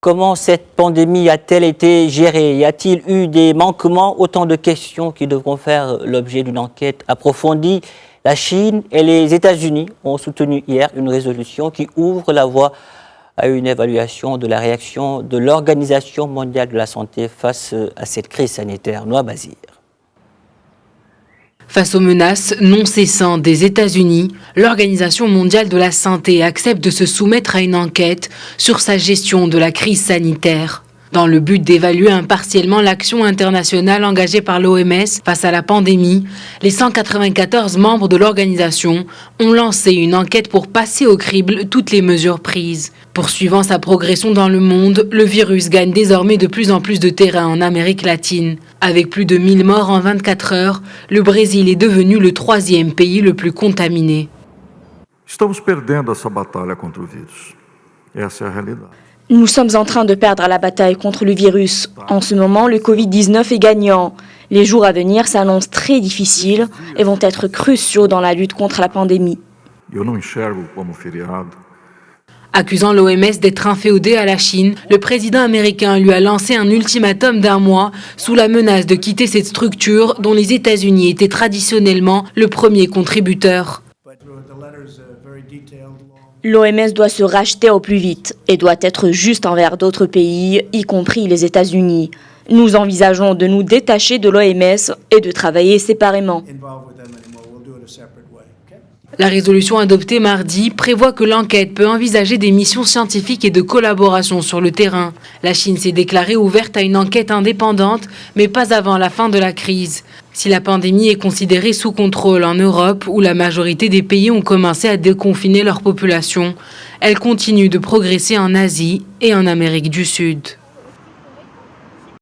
Comment cette pandémie a-t-elle été gérée? Y a-t-il eu des manquements? Autant de questions qui devront faire l'objet d'une enquête approfondie. La Chine et les États-Unis ont soutenu hier une résolution qui ouvre la voie à une évaluation de la réaction de l'Organisation mondiale de la santé face à cette crise sanitaire. Noa Bazir. Face aux menaces non cessantes des États-Unis, l'Organisation mondiale de la santé accepte de se soumettre à une enquête sur sa gestion de la crise sanitaire. Dans le but d'évaluer impartiellement l'action internationale engagée par l'OMS face à la pandémie, les 194 membres de l'organisation ont lancé une enquête pour passer au crible toutes les mesures prises. Poursuivant sa progression dans le monde, le virus gagne désormais de plus en plus de terrain en Amérique latine. Avec plus de 1000 morts en 24 heures, le Brésil est devenu le 3e pays le plus contaminé. Estamos perdendo essa batalha contra o vírus. Essa é a realidade. Nous sommes en train de perdre la bataille contre le virus. En ce moment, le Covid-19 est gagnant. Les jours à venir s'annoncent très difficiles et vont être cruciaux dans la lutte contre la pandémie. Eu não enxergo como feriado. Accusant l'OMS d'être inféodée à la Chine, le président américain lui a lancé un ultimatum d'1 mois sous la menace de quitter cette structure dont les États-Unis étaient traditionnellement le premier contributeur. L'OMS doit se racheter au plus vite et doit être juste envers d'autres pays, y compris les États-Unis. Nous envisageons de nous détacher de l'OMS et de travailler séparément. La résolution adoptée mardi prévoit que l'enquête peut envisager des missions scientifiques et de collaboration sur le terrain. La Chine s'est déclarée ouverte à une enquête indépendante, mais pas avant la fin de la crise. Si la pandémie est considérée sous contrôle en Europe, où la majorité des pays ont commencé à déconfiner leur population, elle continue de progresser en Asie et en Amérique du Sud.